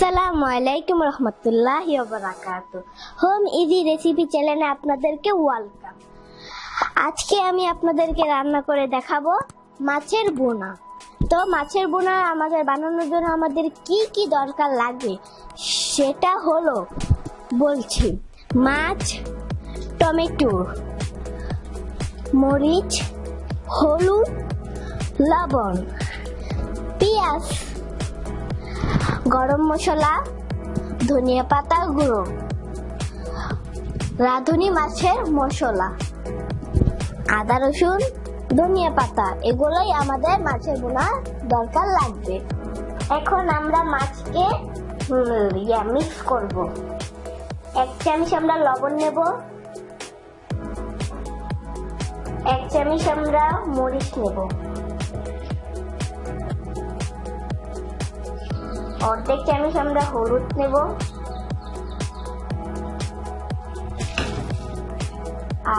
আসসালামু আলাইকুম রহমতুল্লাহি ওয়া বারাকাতুহু। হোম ইজি রেসিপি চ্যানেলে আপনাদেরকে ওয়েলকাম। আজকে আমি আপনাদেরকে রান্না করে দেখাবো মাছের বোনা। তো মাছের বোনা আমাদের বানানোর জন্য আমাদের কি কি দরকার লাগবে সেটা হলো বলছি। মাছ, টমেটো, মরিচ, হলুদ, লবণ, পেঁয়াজ, গরম মশলা, ধনিয়া পাতা গুঁড়ো, রাঁধুনি মাছের মশলা, আদা রসুন, ধনিয়া পাতা, এগুলোই আমাদের মাছের বোনার দরকার লাগবে। এখন আমরা মাছকে মিক্স করব। 1 চামচ আমরা লবণ নেব, 1 চামচ আমরা মরিচ নেব, অর্ধেক চামচ আমরা হলুদ নেব,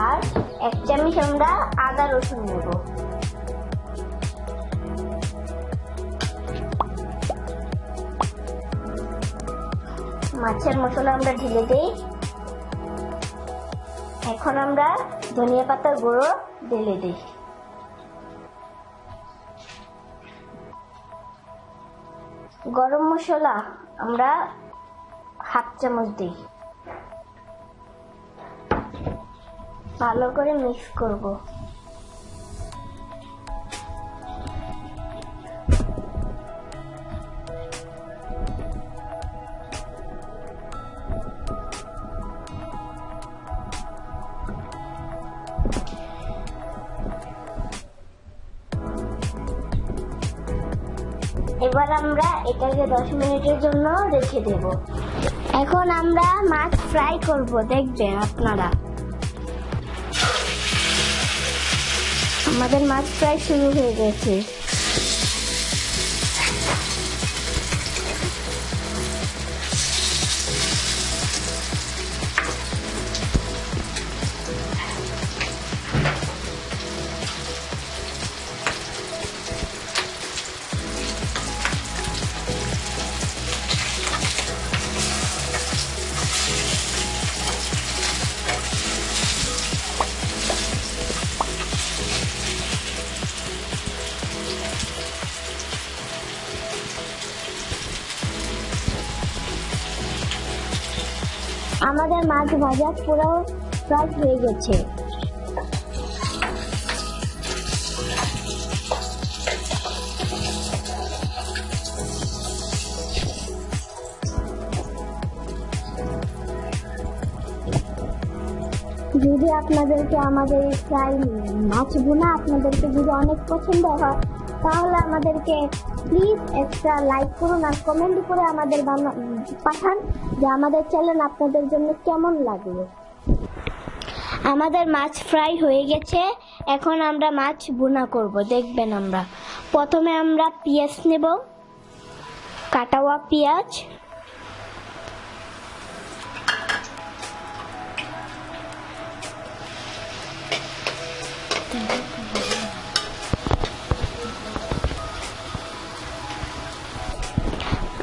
আর 1 চামচ আমরা আদা রসুন নেব। মাছের মশলা আমরা ঢেলে দেই। এখন আমরা ধনিয়া পাতার গুঁড়ো ঢেলে দিই। গরম মশলা আমরা 1/2 চামচ দিই। ভালো করে মিক্স করব। এবার আমরা এটাকে 10 মিনিটের জন্য রেখে দেব। এখন আমরা মাছ ফ্রাই করব, দেখবেন আপনারা। আমাদের মাছ ফ্রাই শুরু হয়ে গেছে। আমাদের মাছ ভাজা পুরো ফ্রাই হয়ে গেছে। যদি আপনাদেরকে আমাদের এই ফ্রাই মাছ ভুনা আপনাদেরকে যদি অনেক পছন্দ হয় তাহলে আমাদেরকে প্লিজ একটা লাইক করুন আর কমেন্ট করে আমাদের পাঠান যে আমাদের চ্যানেল আপনাদের জন্য কেমন লাগলো। আমাদের মাছ ফ্রাই হয়ে গেছে। এখন আমরা মাছ ভুনা করব, দেখবেন। আমরা প্রথমে আমরা পেঁয়াজ নেব, কাটাওয়া পেঁয়াজ,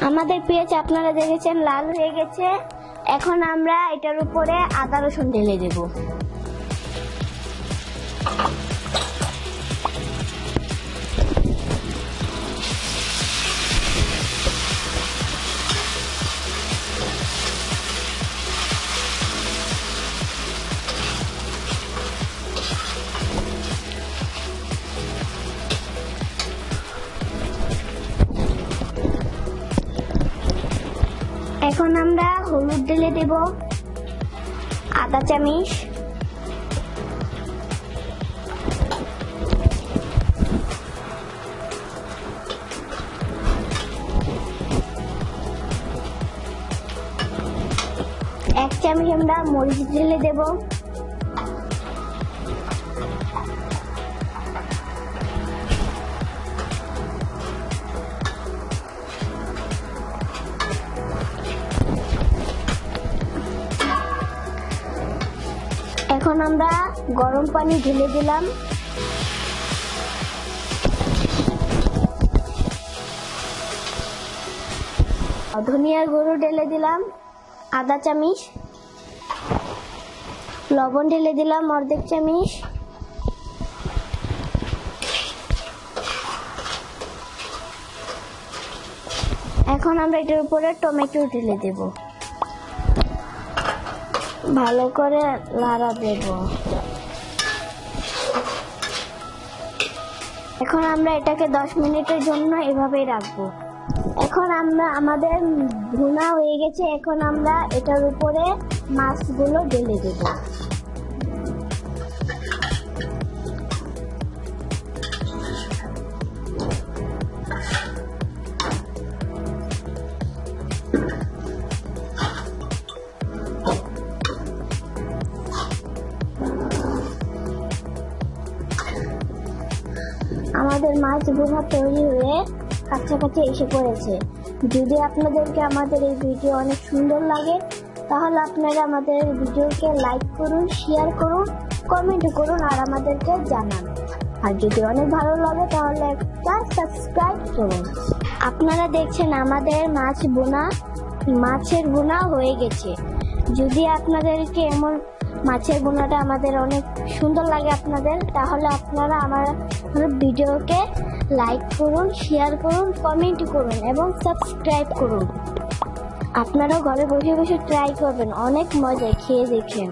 আমাদের পেঁয়াজ আপনারা দেখেছেন লাল হয়ে গেছে। এখন আমরা এটার উপরে আদা রসুন ঢেলে দেব। এখন আমরা হলুদ ঢেলে দেব, আধা চামচ, এক চামচ আমরা মরিচ ঢেলে দেব, এখন আমরা গরম পানি ঢেলে দিলাম। ধনিয়ার গুঁড়ো ঢেলে দিলাম আধা চামচ, লবণ ঢেলে দিলাম অর্ধেক চামচ, এখন আমরা এটার উপরে টমেটো ঢেলে দেব, ভালো করে নাড়া দেব। এখন আমরা এটাকে 10 মিনিটের জন্য এভাবেই রাখবো। এখন আমাদের ভুনা হয়ে গেছে। এখন আমরা এটার উপরে মাছগুলো ঢেলে দেব। আমাদের মাছ ভুনা তৈরি হয়ে কাছাকাছি এসে পড়েছে। যদি আপনাদেরকে আমাদের এই ভিডিও অনেক সুন্দর লাগে তাহলে আপনারা আমাদের ভিডিওকে লাইক করুন, শেয়ার করুন, কমেন্ট করুন আর আমাদেরকে জানান। আর যদি অনেক ভালো লাগে তাহলে একটা সাবস্ক্রাইব করুন। আপনারা দেখছেন আমাদের মাছের ভুনা হয়ে গেছে। যদি আপনাদেরকে এমন মাছের ভুনাটা আমাদের অনেক সুন্দর লাগে আপনাদের, তাহলে আপনারা আমার ভিডিওকে লাইক করুন, শেয়ার করুন, কমেন্ট করুন এবং সাবস্ক্রাইব করুন। আপনারাও ঘরে বসে বসে ট্রাই করবেন, অনেক মজা, খেয়ে দেখেন।